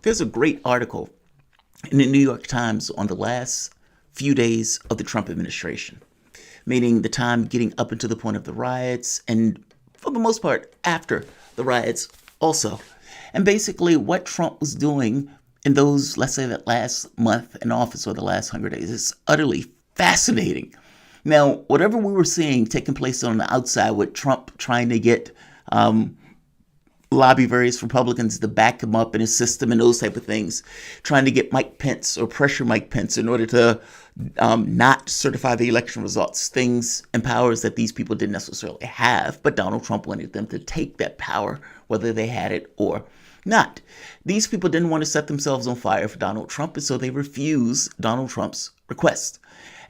There's a great article in the New York Times on the last few days of the Trump administration, meaning the time getting up until the point of the riots and, for the most part, after the riots also. And basically, what Trump was doing in those, let's say, that last month in office or the last 100 days is utterly fascinating. Now, whatever we were seeing taking place on the outside with Trump trying to get lobby various Republicans to back him up in his system and those type of things, trying to get Mike Pence or pressure Mike Pence in order to not certify the election results, things and powers that these people didn't necessarily have, but Donald Trump wanted them to take that power, whether they had it or not. These people didn't want to set themselves on fire for Donald Trump, and so they refused Donald Trump's request.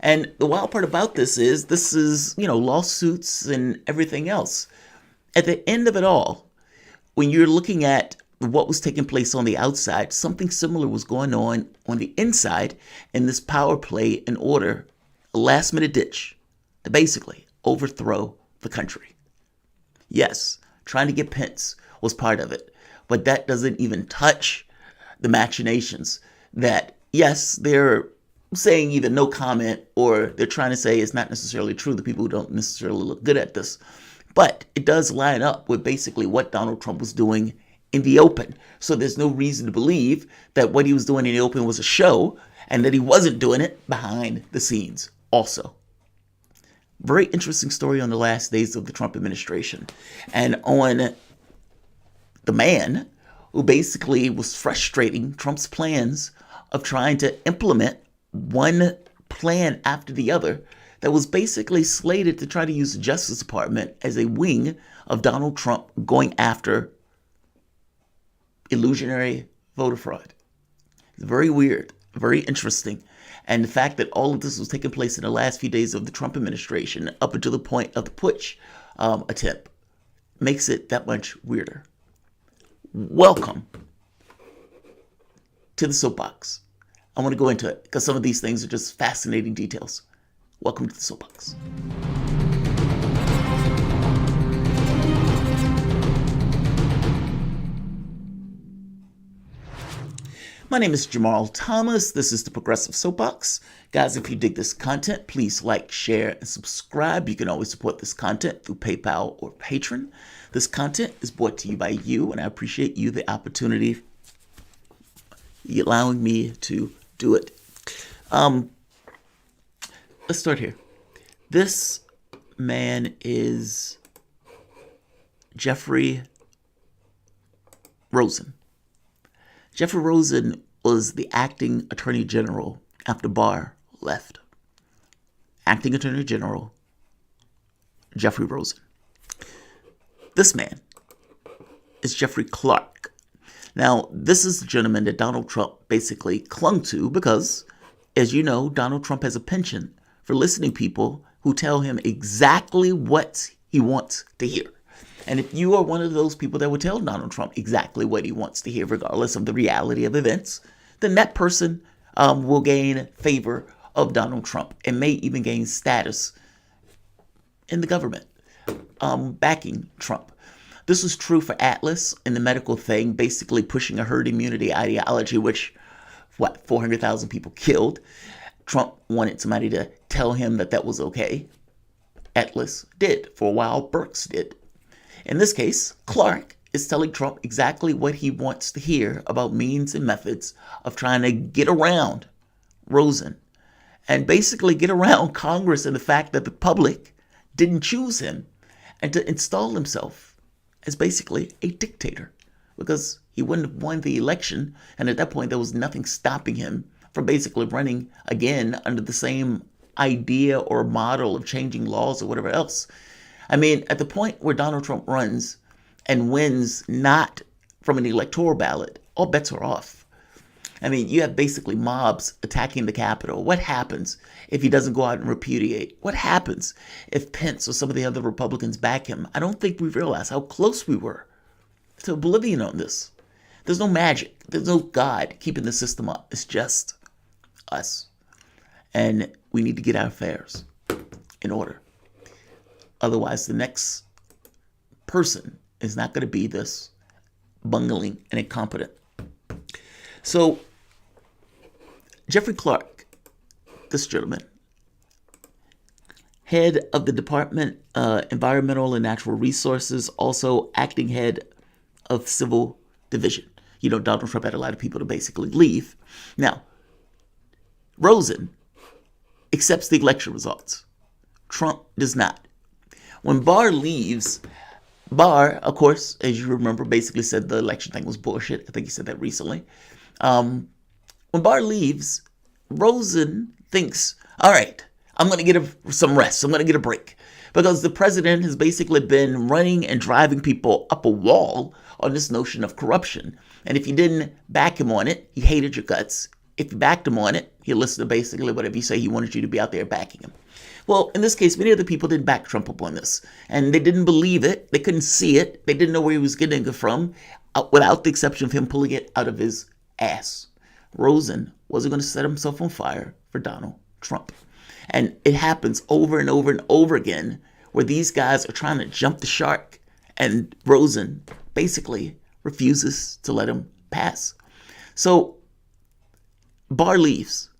And the wild part about this is, lawsuits and everything else. At the end of it all, when you're looking at what was taking place on the outside, something similar was going on the inside in this power play in order, a last minute ditch to basically overthrow the country. Yes, trying to get Pence was part of it, but that doesn't even touch the machinations that, yes, they're saying either no comment or they're trying to say it's not necessarily true, the people who don't necessarily look good at this. But it does line up with basically what Donald Trump was doing in the open. So there's no reason to believe that what he was doing in the open was a show and that he wasn't doing it behind the scenes also. Very interesting story on the last days of the Trump administration and on the man who basically was frustrating Trump's plans of trying to implement one plan after the other that was basically slated to try to use the Justice Department as a wing of Donald Trump going after illusionary voter fraud. It's very weird, very interesting. And the fact that all of this was taking place in the last few days of the Trump administration up until the point of the putsch attempt makes it that much weirder. Welcome to the soapbox. I want to go into it because some of these things are just fascinating details. Welcome to the soapbox. My name is Jamarl Thomas. This is the Progressive Soapbox. Guys, if you dig this content, please like, share, and subscribe. You can always support this content through PayPal or Patreon. This content is brought to you by you, and I appreciate you the opportunity allowing me to do it. Let's start here. This man is Jeffrey Rosen. Jeffrey Rosen was the acting attorney general after Barr left. Acting attorney general, Jeffrey Rosen. This man is Jeffrey Clark. Now, this is the gentleman that Donald Trump basically clung to because, as you know, Donald Trump has a penchant for listening to people who tell him exactly what he wants to hear. And if you are one of those people that would tell Donald Trump exactly what he wants to hear, regardless of the reality of events, then that person will gain favor of Donald Trump and may even gain status in the government backing Trump. This was true for Atlas and the medical thing, basically pushing a herd immunity ideology, which, 400,000 people killed. Trump wanted somebody to tell him that that was okay. Atlas did. For a while, Birx did. In this case, Clark is telling Trump exactly what he wants to hear about means and methods of trying to get around Rosen and basically get around Congress and the fact that the public didn't choose him and to install himself as basically a dictator because he wouldn't have won the election. And at that point, there was nothing stopping him from basically running again under the same idea or model of changing laws or whatever else. I mean, at the point where Donald Trump runs and wins not from an electoral ballot, all bets are off. I mean, you have basically mobs attacking the Capitol. What happens if he doesn't go out and repudiate? What happens if Pence or some of the other Republicans back him? I don't think we realize how close we were to oblivion on this. There's no magic. There's no God keeping the system up. It's just us. And we need to get our affairs in order. Otherwise, the next person is not going to be this bungling and incompetent. So Jeffrey Clark, this gentleman, head of the Department Environmental and Natural Resources, also acting head of Civil Division. Donald Trump had a lot of people to basically leave. Now, Rosen accepts the election results. Trump does not. When Barr leaves, Barr, of course, as you remember, basically said the election thing was bullshit. I think he said that recently. When Barr leaves, Rosen thinks, all right, I'm going to get some rest. I'm going to get a break. Because the president has basically been running and driving people up a wall on this notion of corruption. And if you didn't back him on it, he hated your guts. If you backed him on it, he'll listen to basically whatever you say. He wanted you to be out there backing him. Well, in this case, many other people didn't back Trump up on this. And they didn't believe it. They couldn't see it. They didn't know where he was getting it from, without the exception of him pulling it out of his ass. Rosen wasn't going to set himself on fire for Donald Trump. And it happens over and over and over again where these guys are trying to jump the shark and Rosen basically refuses to let him pass. So Barr leaves.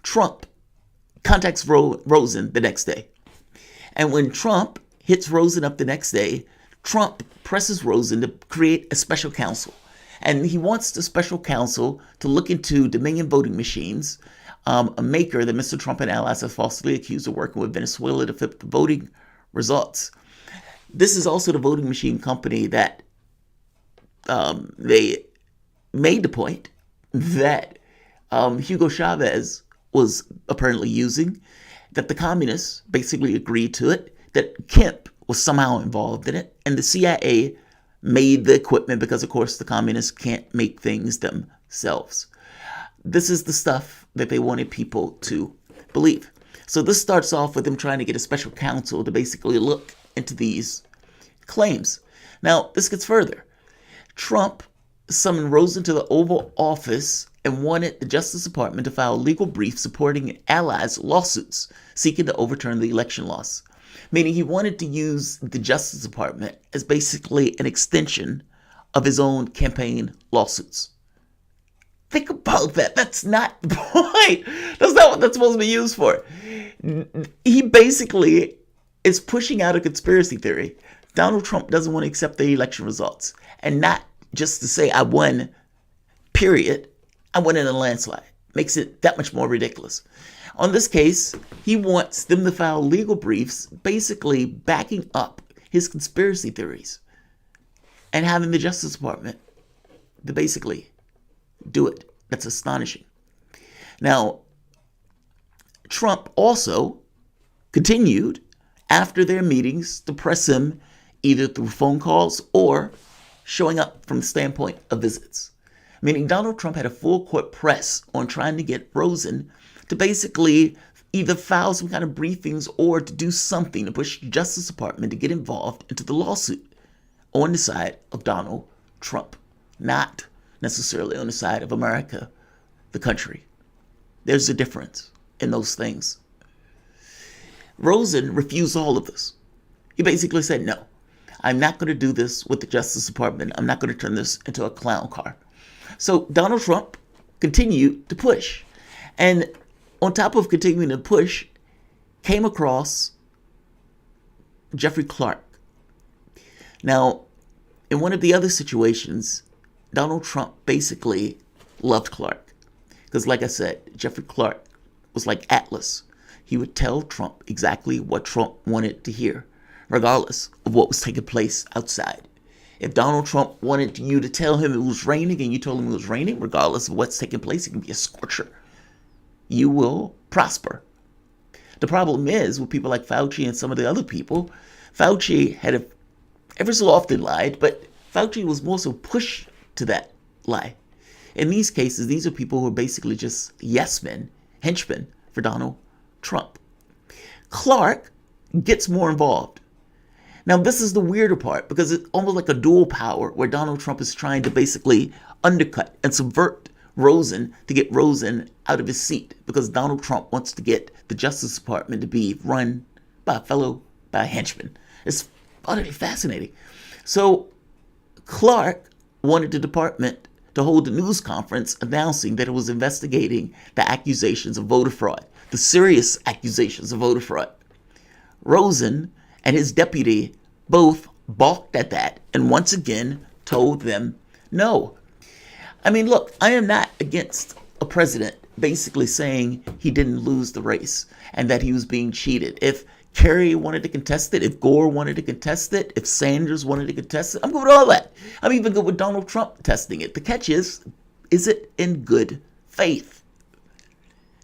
Trump contacts Rosen the next day. And when Trump hits Rosen up the next day, Trump presses Rosen to create a special counsel. And he wants the special counsel to look into Dominion voting machines, a maker that Mr. Trump and allies have falsely accused of working with Venezuela to flip the voting results. This is also the voting machine company that they made the point that Hugo Chavez was apparently using, that the communists basically agreed to it, that Kemp was somehow involved in it, and the CIA made the equipment because, of course, the communists can't make things themselves. This is the stuff that they wanted people to believe. So this starts off with them trying to get a special counsel to basically look into these claims. Now, this gets further. Trump summoned Rosen to the Oval Office and wanted the Justice Department to file a legal brief supporting allies' lawsuits seeking to overturn the election loss. Meaning he wanted to use the Justice Department as basically an extension of his own campaign lawsuits. Think about that. That's not the point. That's not what that's supposed to be used for. He basically is pushing out a conspiracy theory. Donald Trump doesn't want to accept the election results. And not just to say, I won, period. I won in a landslide. Makes it that much more ridiculous. On this case, he wants them to file legal briefs basically backing up his conspiracy theories and having the Justice Department to basically do it. That's astonishing. Now, Trump also continued after their meetings to press him either through phone calls or showing up from the standpoint of visits. Meaning Donald Trump had a full court press on trying to get Rosen to basically either file some kind of briefings or to do something to push the Justice Department to get involved into the lawsuit on the side of Donald Trump, not necessarily on the side of America, the country. There's a difference in those things. Rosen refused all of this. He basically said, no, I'm not going to do this with the Justice Department. I'm not going to turn this into a clown car. So Donald Trump continued to push. And on top of continuing to push, came across Jeffrey Clark. Now, in one of the other situations, Donald Trump basically loved Clark. Because like I said, Jeffrey Clark was like Atlas. He would tell Trump exactly what Trump wanted to hear, regardless of what was taking place outside. If Donald Trump wanted you to tell him it was raining and you told him it was raining, regardless of what's taking place, it can be a scorcher. You will prosper. The problem is with people like Fauci and some of the other people, Fauci had ever so often lied, but Fauci was more so pushed to that lie. In these cases, these are people who are basically just yes men, henchmen for Donald Trump. Clark gets more involved. Now, this is the weirder part because it's almost like a dual power where Donald Trump is trying to basically undercut and subvert Rosen to get Rosen out of his seat because Donald Trump wants to get the Justice Department to be run by a henchman. It's utterly fascinating. So Clark wanted the department to hold a news conference announcing that it was investigating the accusations of voter fraud, the serious accusations of voter fraud. Rosen and his deputy both balked at that and once again told them no. I mean, look, I am not against a president basically saying he didn't lose the race and that he was being cheated. If Kerry wanted to contest it, if Gore wanted to contest it, if Sanders wanted to contest it, I'm good with all that. I'm even good with Donald Trump testing it. The catch is it in good faith?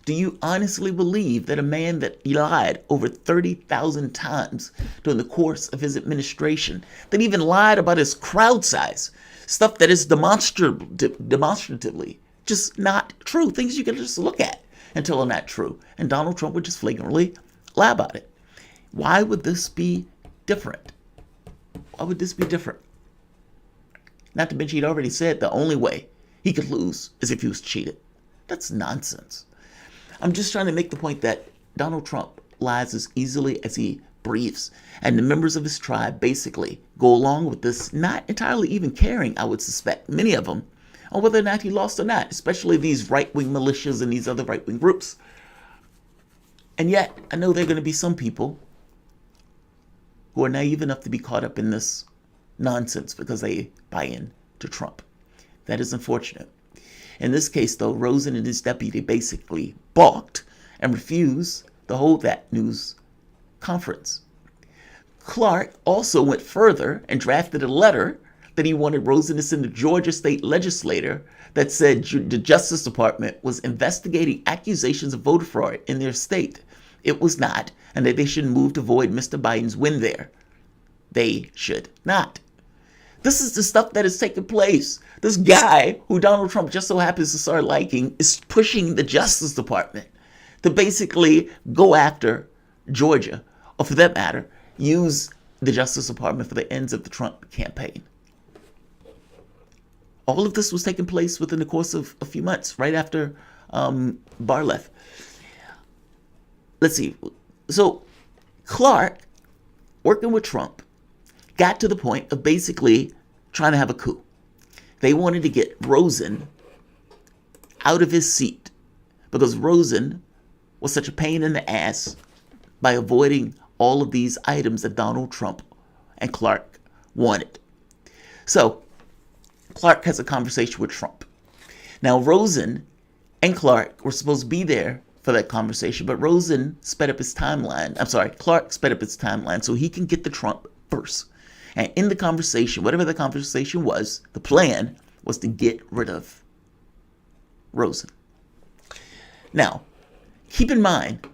Do you honestly believe that a man that lied over 30,000 times during the course of his administration, that even lied about his crowd size, stuff that is demonstratively just not true, things you can just look at until are not true, and Donald Trump would just flagrantly lie about it? Why would this be different? Why would this be different? Not to mention, he'd already said the only way he could lose is if he was cheated. That's nonsense. I'm just trying to make the point that Donald Trump lies as easily as he breathes. And the members of his tribe basically go along with this, not entirely even caring, I would suspect, many of them, on whether or not he lost or not, especially these right-wing militias and these other right-wing groups. And yet, I know there are going to be some people who are naive enough to be caught up in this nonsense because they buy in to Trump. That is unfortunate. In this case, though, Rosen and his deputy basically balked and refused to hold that news conference. Clark also went further and drafted a letter that he wanted Rosen to send to Georgia state legislator that said the Justice Department was investigating accusations of voter fraud in their state. It was not, and that they should move to void Mr. Biden's win there. They should not. This is the stuff that is taking place. This guy, who Donald Trump just so happens to start liking, is pushing the Justice Department to basically go after Georgia, or for that matter, use the Justice Department for the ends of the Trump campaign. All of this was taking place within the course of a few months, right after Barr left. Let's see. So Clark, working with Trump, got to the point of basically trying to have a coup. They wanted to get Rosen out of his seat because Rosen was such a pain in the ass by avoiding all of these items that Donald Trump and Clark wanted. So Clark has a conversation with Trump. Now, Rosen and Clark were supposed to be there for that conversation, but Rosen sped up his timeline. Clark sped up his timeline so he can get to Trump first. And in the conversation, whatever the conversation was, the plan was to get rid of Rosen. Now, keep in mind,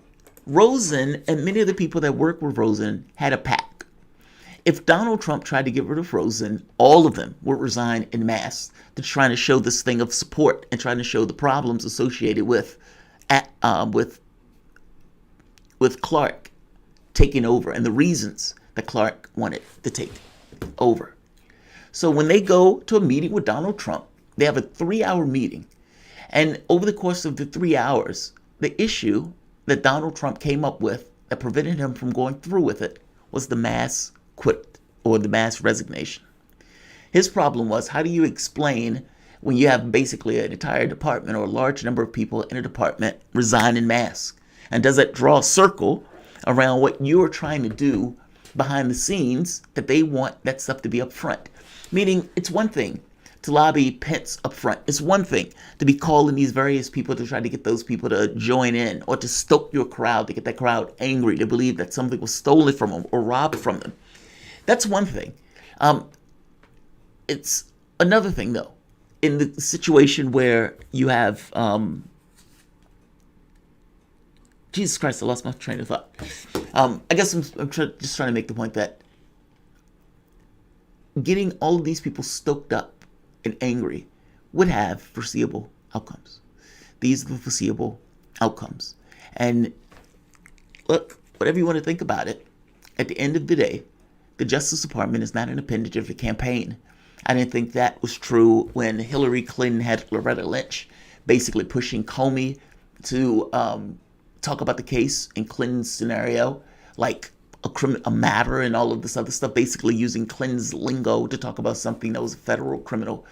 Rosen and many of the people that work with Rosen had a pact. If Donald Trump tried to get rid of Rosen, all of them would resign en masse to trying to show this thing of support and trying to show the problems associated with Clark taking over and the reasons that Clark wanted to take over. So when they go to a meeting with Donald Trump, they have a 3-hour meeting. And over the course of the 3 hours, the issue that Donald Trump came up with that prevented him from going through with it was the mass quit or the mass resignation. His problem was, how do you explain when you have basically an entire department or a large number of people in a department resign en masse? And does that draw a circle around what you're trying to do behind the scenes that they want that stuff to be up front? Meaning, it's one thing to lobby Pence up front. It's one thing to be calling these various people to try to get those people to join in or to stoke your crowd, to get that crowd angry, to believe that something was stolen from them or robbed from them. That's one thing. It's another thing, though, in the situation where you have... Jesus Christ, I lost my train of thought. I guess I'm just trying to make the point that getting all of these people stoked up and angry would have foreseeable outcomes. These are the foreseeable outcomes. And look, whatever you want to think about it, at the end of the day, the Justice Department is not an appendage of the campaign. I didn't think that was true when Hillary Clinton had Loretta Lynch basically pushing Comey to talk about the case in Clinton's scenario, like a matter and all of this other stuff, basically using Clinton's lingo to talk about something that was a federal criminal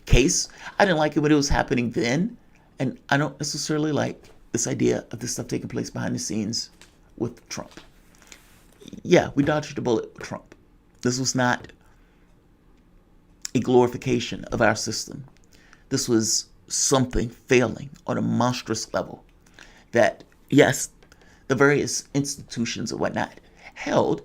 case. I didn't like it when it was happening then, and I don't necessarily like this idea of this stuff taking place behind the scenes with Trump. Yeah, we dodged a bullet with Trump. This was not a glorification of our system. This was something failing on a monstrous level that, yes, the various institutions and whatnot held,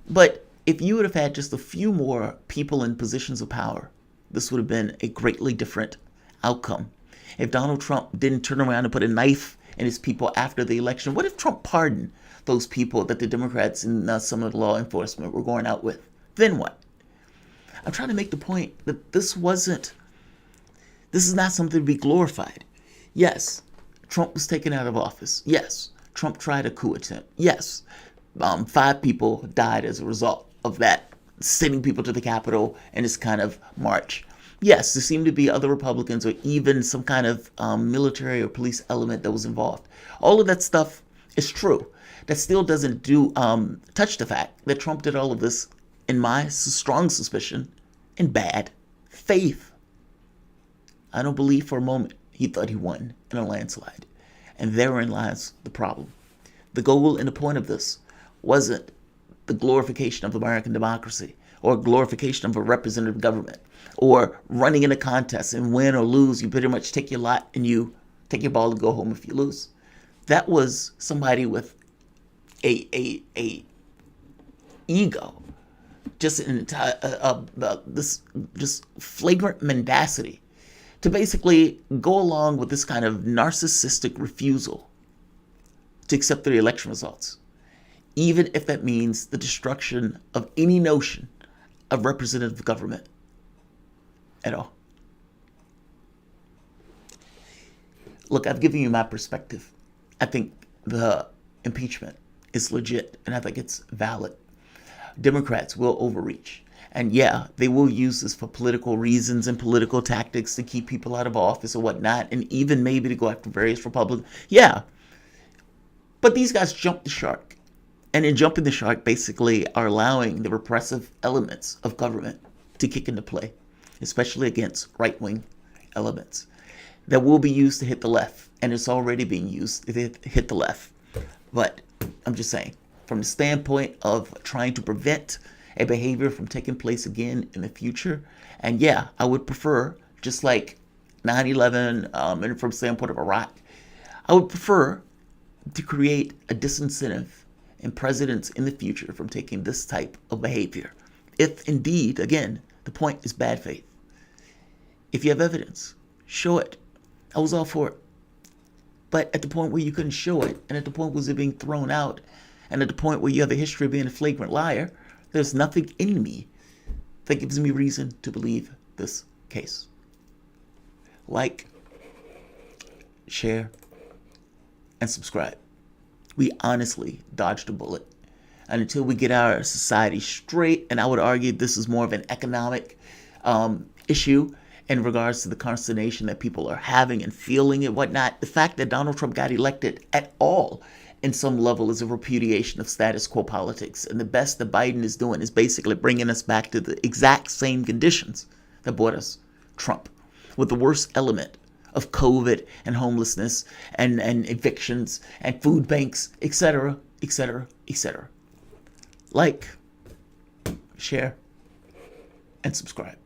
but if you would have had just a few more people in positions of power, this would have been a greatly different outcome. If Donald Trump didn't turn around and put a knife in his people after the election, what if Trump pardoned those people that the Democrats and some of the law enforcement were going out with? Then what? I'm trying to make the point that this is not something to be glorified. Yes, Trump was taken out of office. Yes, Trump tried a coup attempt. Yes, 5 people died as a result of that, sending people to the Capitol and this kind of march. Yes, there seemed to be other Republicans or even some kind of military or police element that was involved. All of that stuff is true. That still doesn't touch the fact that Trump did all of this, in my strong suspicion, in bad faith. I don't believe for a moment he thought he won in a landslide. And therein lies the problem. The goal and the point of this wasn't the glorification of American democracy or glorification of a representative government or running in a contest and win or lose. You pretty much take your lot and you take your ball and go home if you lose. That was somebody with a ego, just an entire this just flagrant mendacity to basically go along with this kind of narcissistic refusal to accept the election results, even if that means the destruction of any notion of representative government at all. Look, I've given you my perspective. I think the impeachment is legit, and I think it's valid. Democrats will overreach. And yeah, they will use this for political reasons and political tactics to keep people out of office or whatnot, and even maybe to go after various Republicans. Yeah. But these guys jumped the shark. And in jumping the shark, basically are allowing the repressive elements of government to kick into play, especially against right-wing elements that will be used to hit the left. And it's already being used to hit the left. But I'm just saying, from the standpoint of trying to prevent a behavior from taking place again in the future. And yeah, I would prefer, just like 9/11 and from the standpoint of Iraq, I would prefer to create a disincentive in presidents in the future from taking this type of behavior. If indeed, again, the point is bad faith. If you have evidence, show it. I was all for it. But at the point where you couldn't show it, and at the point where it was being thrown out, and at the point where you have a history of being a flagrant liar, there's nothing in me that gives me reason to believe this case. Like, share, and subscribe. We honestly dodged a bullet. And until we get our society straight, and I would argue this is more of an economic issue in regards to the consternation that people are having and feeling and whatnot, the fact that Donald Trump got elected at all in some level is a repudiation of status quo politics. And the best that Biden is doing is basically bringing us back to the exact same conditions that brought us Trump, with the worst element of COVID and homelessness and evictions and food banks, etc., etc., etc. Like, share, and subscribe.